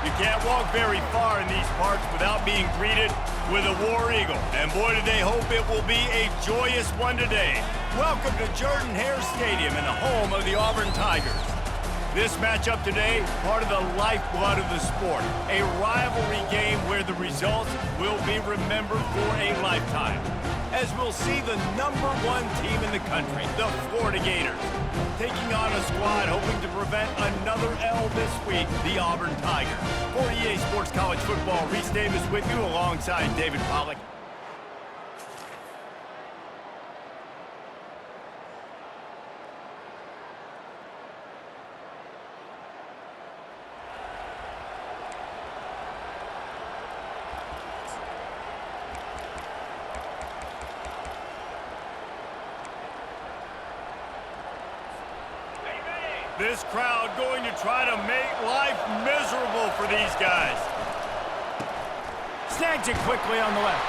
You can't walk very far in these parts without being greeted with a War Eagle. And boy, do they hope it will be a joyous one today. Welcome to Jordan-Hare Stadium and the home of the Auburn Tigers. This matchup today, part of the lifeblood of the sport. A rivalry game where the results will be remembered for a lifetime. As we'll see the #1 team in the country, the Florida Gators, taking on a squad hoping to prevent another L this week, the Auburn Tigers. For EA Sports College Football, Reese Davis with you alongside David Pollack. This crowd going to try to make life miserable for these guys. Snags it quickly on the left.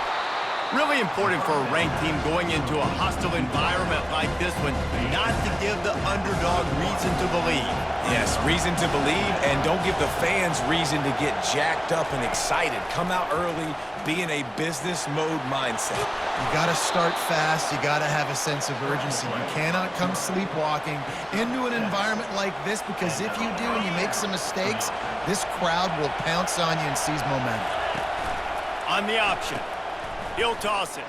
Really important for a ranked team going into a hostile environment like this one, not to give the underdog reason to believe. Yes, reason to believe, and don't give the fans reason to get jacked up and excited. Come out early, be in a business mode mindset. You got to start fast. You got to have a sense of urgency. You cannot come sleepwalking into an environment like this, because if you do and you make some mistakes, this crowd will pounce on you and seize momentum. On the option, he'll toss it.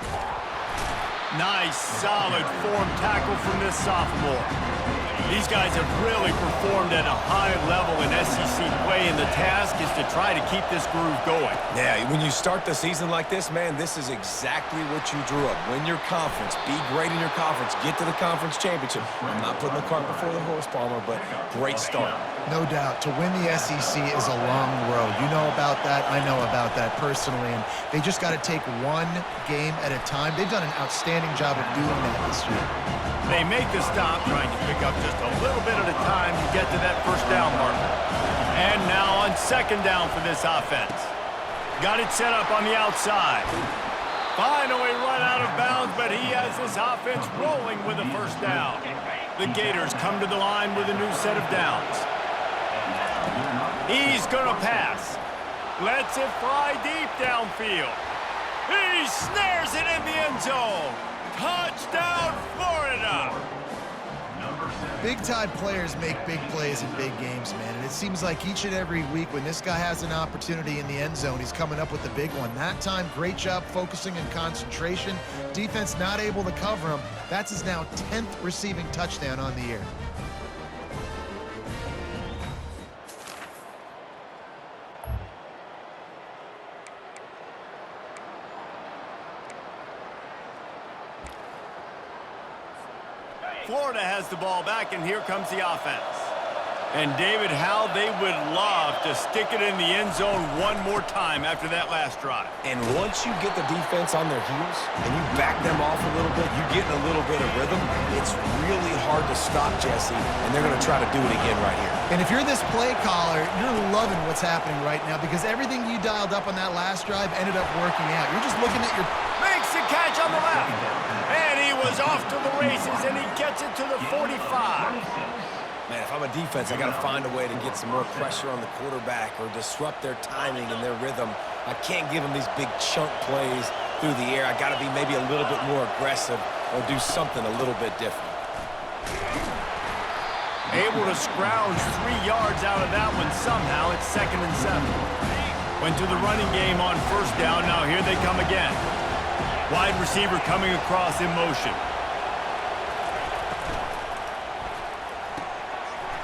Nice, solid form tackle from this sophomore. These guys have really performed at a high level in SEC play, and the task is to try to keep this groove going. Yeah, when you start the season like this, man, this is exactly what you drew up. Win your conference, be great in your conference, get to the conference championship. I'm not putting the cart before the horse, Palmer, but great start. No doubt. To win the SEC is a long road. You know about that. I know about that personally, and they just got to take one game at a time. They've done an outstanding job of doing that this year. They make the stop, trying to pick up just a little bit at a time to get to that first down marker. And now on second down for this offense. Got it set up on the outside. Finally run out of bounds, but he has this offense rolling with a first down. The Gators come to the line with a new set of downs. He's going to pass. Lets it fly deep downfield. He snares it in the end zone. Touchdown, Florida! Big-time players make big plays in big games, man. And it seems like each and every week when this guy has an opportunity in the end zone, he's coming up with the big one. That time, great job focusing and concentration. Defense not able to cover him. That's his now 10th receiving touchdown on the year. Florida has the ball back, and here comes the offense. And David, how they would love to stick it in the end zone one more time after that last drive. And once you get the defense on their heels and you back them off a little bit, you get in a little bit of rhythm, it's really hard to stop, Jesse, and they're going to try to do it again right here. And if you're this play caller, you're loving what's happening right now, because everything you dialed up on that last drive ended up working out. You're just looking at your... Makes the catch on the left. And he was off to the races, and he gets it to the 45. Man, if I'm a defense, I got to find a way to get some more pressure on the quarterback or disrupt their timing and their rhythm. I can't give them these big chunk plays through the air. I got to be maybe a little bit more aggressive or do something a little bit different. Able to scrounge 3 yards out of that one somehow. It's 2nd and 7. Went to the running game on first down. Now here they come again. Wide receiver coming across in motion.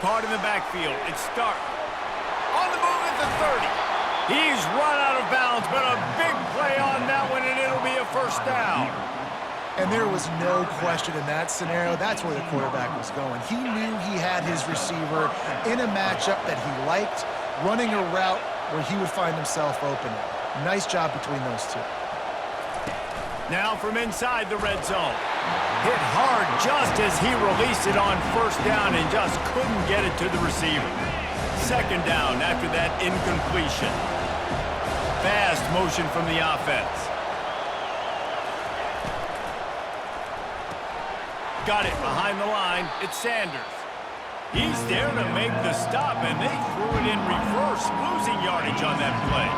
Caught in the backfield. It's Stark. On the move at the 30. He's run out of bounds, but a big play on that one, and it'll be a first down. And there was no question in that scenario. That's where the quarterback was going. He knew he had his receiver in a matchup that he liked, running a route where he would find himself open. Nice job between those two. Now from inside the red zone. Hit hard just as he released it on first down and just couldn't get it to the receiver. Second down after that incompletion. Fast motion from the offense. Got it behind the line. It's Sanders. He's there to make the stop, and they threw it in reverse, losing yardage on that play.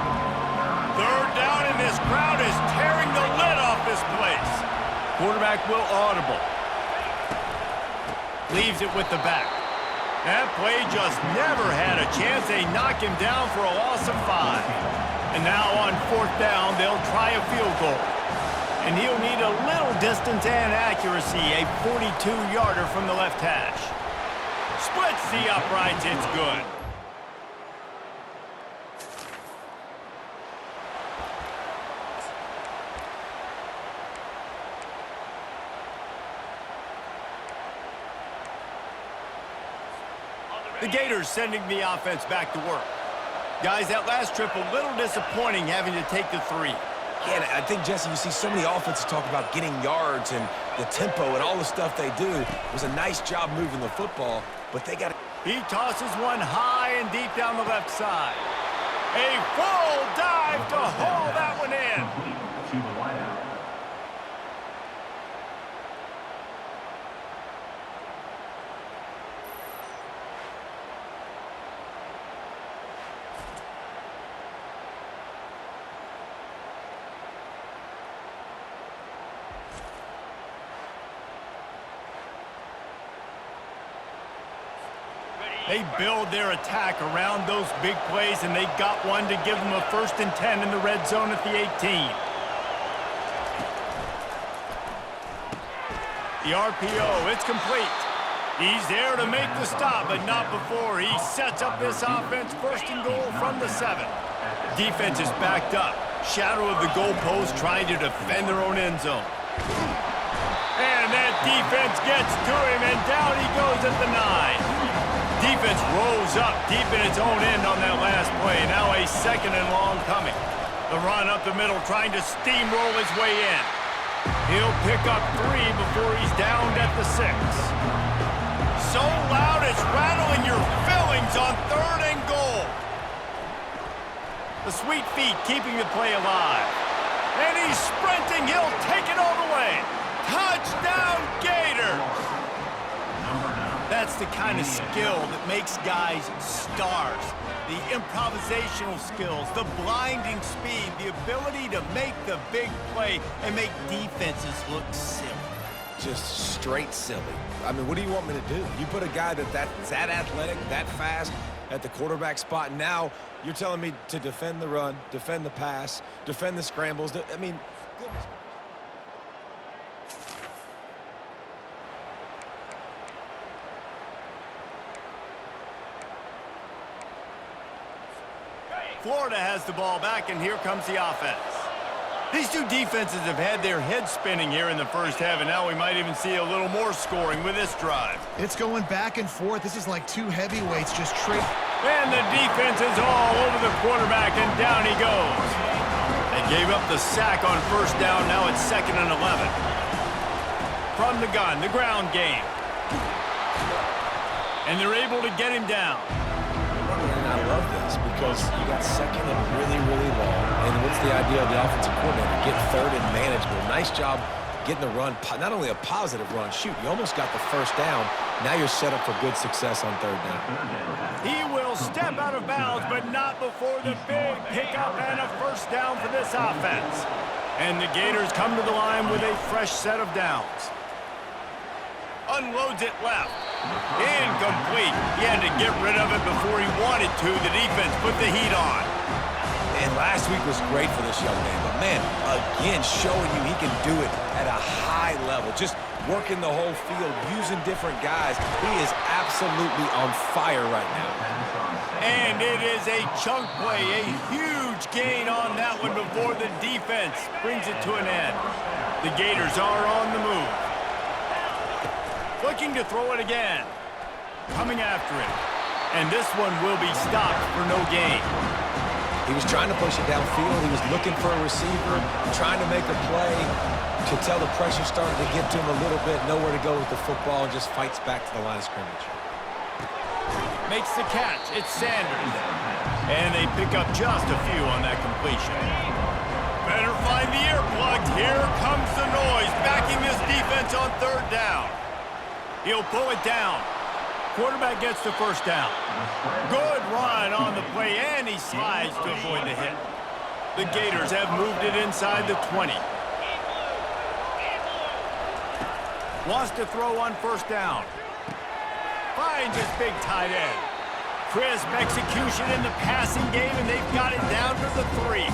Third down, and this crowd is tearing the lid off this place. Quarterback will audible. Leaves it with the back. That play just never had a chance. They knock him down for a loss of 5. And now on fourth down, they'll try a field goal. And he'll need a little distance and accuracy, a 42-yarder from the left hash. Splits the uprights, it's good. The Gators sending the offense back to work. Guys, that last trip a little disappointing having to take the 3. Yeah, and I think, Jesse, you see so many offenses talk about getting yards and the tempo and all the stuff they do. It was a nice job moving the football, but they got to... He tosses one high and deep down the left side. A full dive to haul that one in. They build their attack around those big plays, and they got one to give them a 1st and 10 in the red zone at the 18. The RPO, it's complete. He's there to make the stop, but not before he sets up this offense 1st and goal from the 7. Defense is backed up. Shadow of the goalpost trying to defend their own end zone. And that defense gets to him, and down he goes at the 9. Defense rolls up deep in its own end on that last play. Now a 2nd and long coming. The run up the middle trying to steamroll his way in. He'll pick up 3 before he's downed at the 6. So loud it's rattling your fillings on 3rd and goal. The sweet feet keeping the play alive. And he's sprinting. He'll take it all the way. Touchdown, Gators! That's the kind of skill that makes guys stars. The improvisational skills, the blinding speed, the ability to make the big play and make defenses look silly. Just straight silly. I mean, what do you want me to do? You put a guy that's that athletic, that fast at the quarterback spot, and now you're telling me to defend the run, defend the pass, defend the scrambles. I mean, goodness. Florida has the ball back, and here comes the offense. These two defenses have had their heads spinning here in the first half, and now we might even see a little more scoring with this drive. It's going back and forth. This is like 2 heavyweights just trading. And the defense is all over the quarterback, and down he goes. They gave up the sack on 1st down. Now it's 2nd and 11. From the gun, the ground game. And they're able to get him down. And I love this because you got 2nd and really, really long. And what's the idea of the offensive coordinator? Get 3rd and manageable. Nice job getting the run, not only a positive run, shoot, you almost got the 1st down. Now you're set up for good success on 3rd down. He will step out of bounds, but not before the big pickup and a 1st down for this offense. And the Gators come to the line with a fresh set of downs. Unloads it left. Incomplete. He had to get rid of it before he wanted to. The defense put the heat on. And last week was great for this young man. But, man, again, showing you he can do it at a high level. Just working the whole field, using different guys. He is absolutely on fire right now. And it is a chunk play, a huge gain on that one before the defense brings it to an end. The Gators are on the move. Looking to throw it again. Coming after it. And this one will be stopped for no gain. He was trying to push it downfield. He was looking for a receiver, trying to make a play. Could tell the pressure starting to get to him a little bit. Nowhere to go with the football, and just fights back to the line of scrimmage. Makes the catch. It's Sanders. And they pick up just a few on that completion. Better find the earplugs. Here comes the noise, backing this defense on 3rd down. He'll pull it down. Quarterback gets the first down. Good run on the play, and he slides to avoid the hit. The Gators have moved it inside the 20. Wants to throw on first down. Finds his big tight end. Crisp execution in the passing game, and they've got it down to the 3.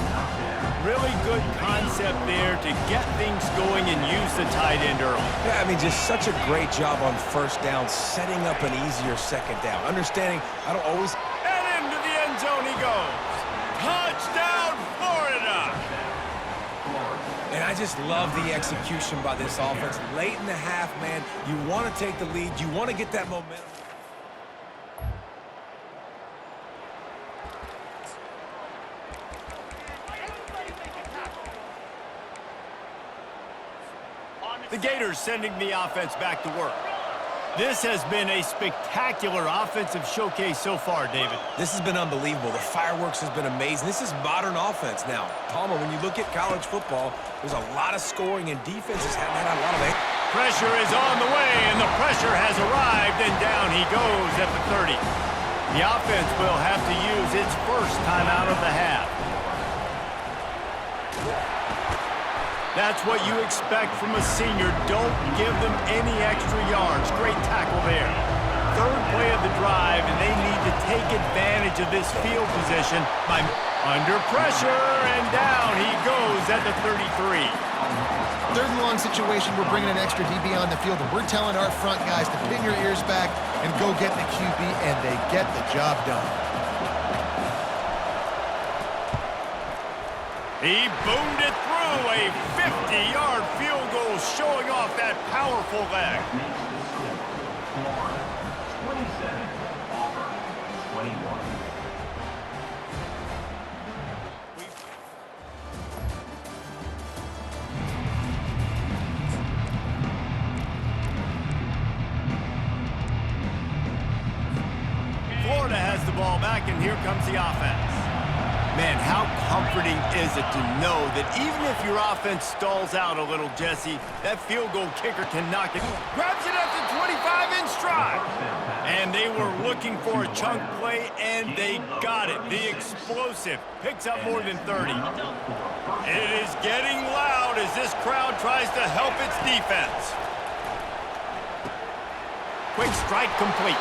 Really good concept there to get things going and use the tight end early. Yeah, I mean, just such a great job on first down, setting up an easier second down. Understanding, I don't always... And into the end zone he goes. Touchdown, Florida! And I just love the execution by this offense. Late in the half, man, you want to take the lead. You want to get that momentum. The Gators sending the offense back to work. This has been a spectacular offensive showcase so far, David. This has been unbelievable. The fireworks has been amazing. This is modern offense now. Palmer, when you look at college football, there's a lot of scoring, and defenses haven't had a lot of it. Pressure is on the way, and the pressure has arrived, and down he goes at the 30. The offense will have to use its first time out of the half. That's what you expect from a senior. Don't give them any extra yards. Great tackle there. Third play of the drive, and they need to take advantage of this field position by under pressure, and down he goes at the 33. Third and long situation, we're bringing an extra DB on the field, and we're telling our front guys to pin your ears back and go get the QB, and they get the job done. He boomed it through, a 50-yard field goal showing off that powerful leg. 27, Auburn, 21. Florida has the ball back, and here comes the offense. Man, how comforting is it to know that even if your offense stalls out a little, Jesse, that field goal kicker can knock it. Grabs it at the 25 in stride. And they were looking for a chunk play, and they got it. The explosive picks up more than 30. It is getting loud as this crowd tries to help its defense. Quick strike complete.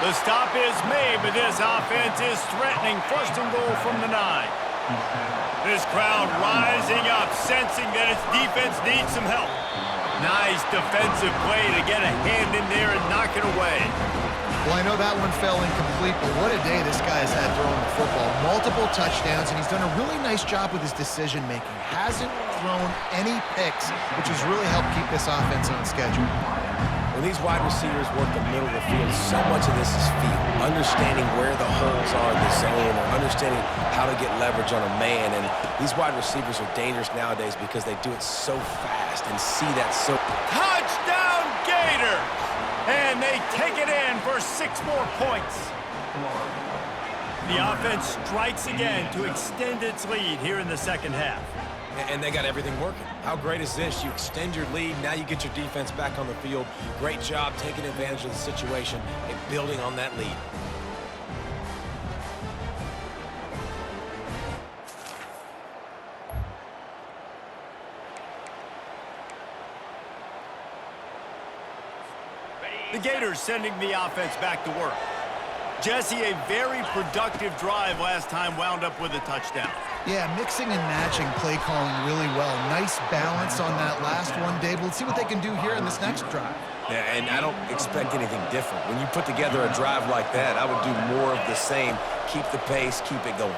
The stop is made, but this offense is threatening. First and goal from the 9. This crowd rising up, sensing that its defense needs some help. Nice defensive play to get a hand in there and knock it away. Well, I know that one fell incomplete, but what a day this guy has had throwing the football. Multiple touchdowns, and he's done a really nice job with his decision-making. Hasn't thrown any picks, which has really helped keep this offense on schedule. When these wide receivers work the middle of the field, so much of this is feel. Understanding where the holes are in the zone, or understanding how to get leverage on a man. And these wide receivers are dangerous nowadays because they do it so fast and see that so... Touchdown, Gators! And they take it in for 6 more points. The offense strikes again to extend its lead here in the second half. And they got everything working. How great is this? You extend your lead, now you get your defense back on the field. Great job taking advantage of the situation and building on that lead. The Gators sending the offense back to work. Jesse, a very productive drive last time, wound up with a touchdown. Yeah, mixing and matching play calling really well. Nice balance on that last one, Dave. Let's see what they can do here in this next drive. Yeah, and I don't expect anything different. When you put together a drive like that, I would do more of the same. Keep the pace, keep it going.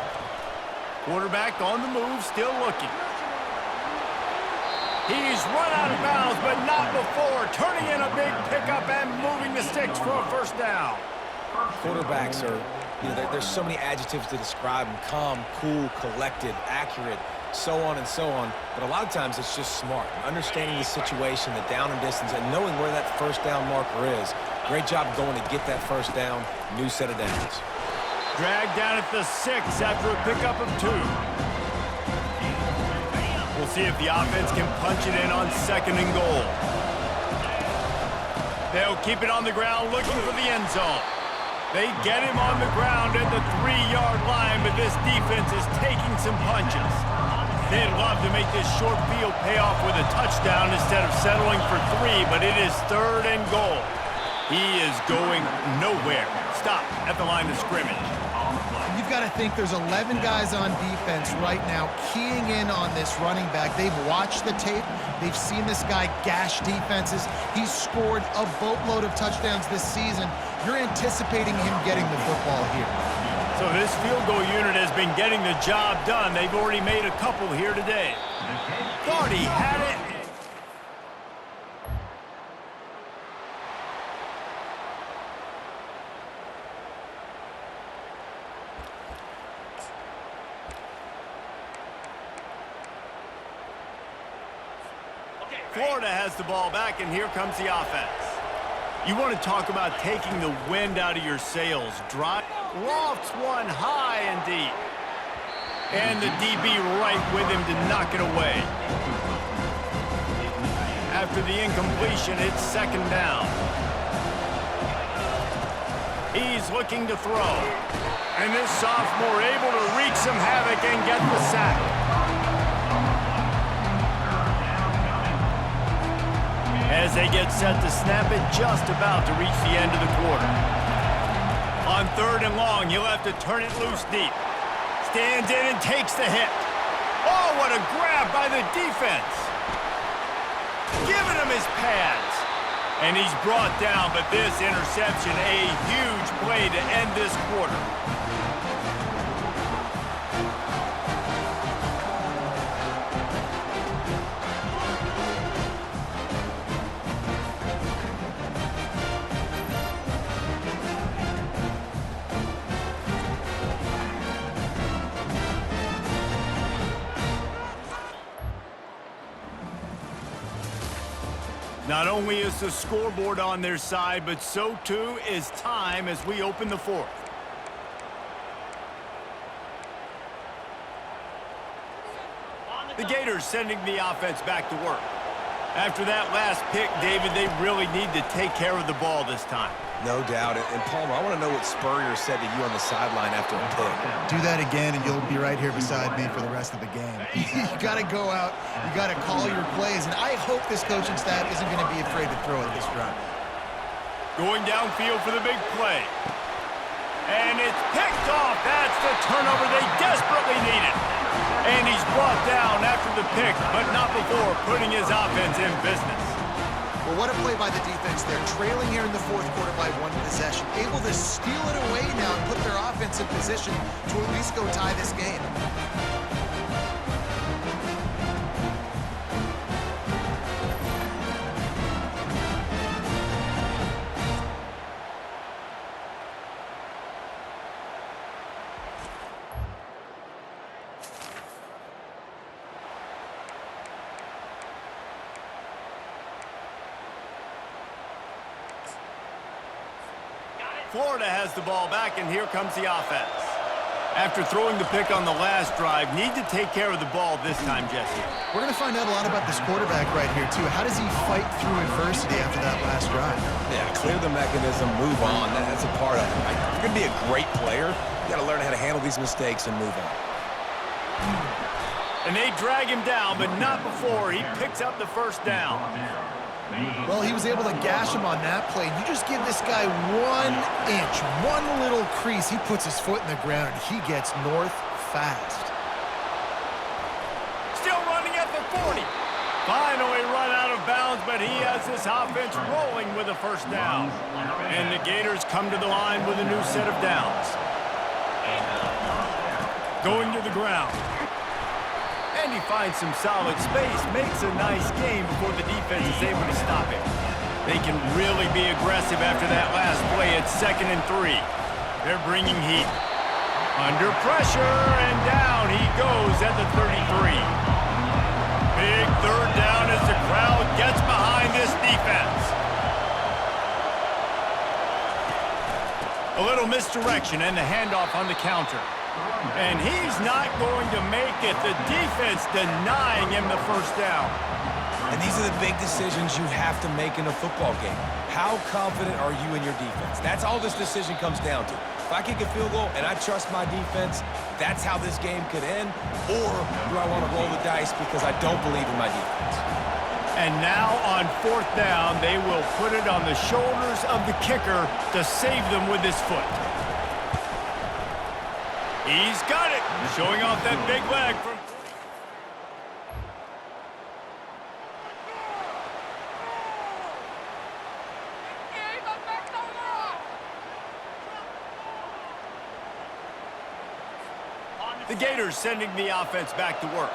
Quarterback on the move, still looking. He's run out of bounds, but not before. Turning in a big pickup and moving the sticks for a first down. Quarterbacks are, you know, there's so many adjectives to describe them. Calm, cool, collected, accurate, so on and so on. But a lot of times it's just smart. Understanding the situation, the down and distance, and knowing where that first down marker is. Great job going to get that first down. New set of downs. Dragged down at the 6 after a pickup of 2. We'll see if the offense can punch it in on 2nd and goal. They'll keep it on the ground looking for the end zone. They get him on the ground at the 3-yard line, but this defense is taking some punches. They'd love to make this short field pay off with a touchdown instead of settling for 3, but it is 3rd and goal. He is going nowhere. Stop at the line of scrimmage. You've got to think there's 11 guys on defense right now keying in on this running back. They've watched the tape. They've seen this guy gash defenses. He's scored a boatload of touchdowns this season. You're anticipating him getting the football here. So this field goal unit has been getting the job done. They've already made a couple here today. Thought he had it. Florida has the ball back, and here comes the offense. You want to talk about taking the wind out of your sails. Drive, lofts one high and deep. And the DB right with him to knock it away. After the incompletion, it's 2nd down. He's looking to throw. And this sophomore able to wreak some havoc and get the sack. As they get set to snap it, just about to reach the end of the quarter. On 3rd and long, he'll have to turn it loose deep. Stands in and takes the hit. Oh, what a grab by the defense. Giving him his pads. And he's brought down, but this interception, a huge play to end this quarter. Not only is the scoreboard on their side, but so too is time as we open the 4th. The Gators sending the offense back to work. After that last pick, David, they really need to take care of the ball this time. No doubt. And Palmer, I want to know what Spurrier said to you on the sideline after a pick. Do that again, and you'll be right here beside me for the rest of the game. You got to go out. You got to call your plays, and I hope this coaching staff isn't going to be afraid to throw it this drive. Going downfield for the big play. And it's picked off. That's the turnover they desperately needed. And he's brought down after the pick, but not before putting his offense in business. Well, what a play by the defense there. Trailing here in the 4th quarter by 1 possession. Able to steal it away now and put their offense in position to at least go tie this game. Florida has the ball back, and here comes the offense. After throwing the pick on the last drive, need to take care of the ball this time, Jesse. We're going to find out a lot about this quarterback right here, too. How does he fight through adversity after that last drive? Yeah, clear the mechanism, move on. That's a part of it. Like, if you're going to be a great player, you got to learn how to handle these mistakes and move on. And they drag him down, but not before he picks up the 1st down. Well, he was able to gash him on that play. You just give this guy 1 inch, one little crease. He puts his foot in the ground, and he gets north fast. Still running at the 40. Finally run out of bounds, but he has this offense rolling with a 1st down. And the Gators come to the line with a new set of downs. Going to the ground. And he finds some solid space, makes a nice game before the defense is able to stop him. They can really be aggressive after that last play. It's 2nd and 3. They're bringing heat. Under pressure, and down he goes at the 33. Big 3rd down as the crowd gets behind this defense. A little misdirection and the handoff on the counter. And he's not going to make it. The defense denying him the 1st down. And these are the big decisions you have to make in a football game. How confident are you in your defense? That's all this decision comes down to. If I kick a field goal and I trust my defense, that's how this game could end. Or do I want to roll the dice because I don't believe in my defense? And now on 4th down, they will put it on the shoulders of the kicker to save them with his foot. He's got it, showing off that big leg from... The Gators sending the offense back to work.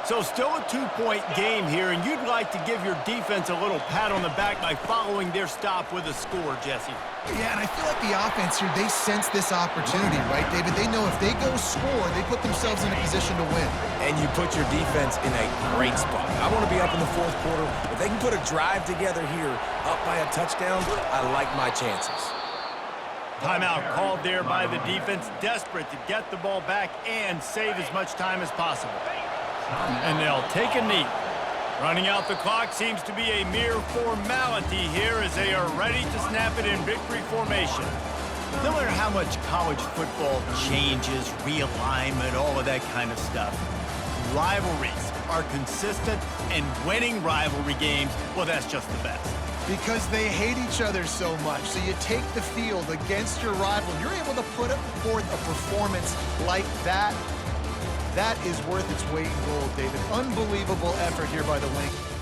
So still a 2-point game here, and you'd like to give your defense a little pat on the back by following their stop with a score, Jesse. Yeah, and I feel like the offense here, they sense this opportunity, right, David? They know if they go score, they put themselves in a position to win. And you put your defense in a great spot. I want to be up in the 4th quarter. If they can put a drive together here, up by a touchdown, I like my chances. Timeout called there by the defense, desperate to get the ball back and save as much time as possible. And they'll take a knee. Running out the clock seems to be a mere formality here as they are ready to snap it in victory formation. No matter how much college football changes, realignment, all of that kind of stuff, rivalries are consistent, and winning rivalry games, well, that's just the best. Because they hate each other so much. So you take the field against your rival. You're able to put forth a performance like that. That is worth its weight in gold, David. Unbelievable effort here by the Wings.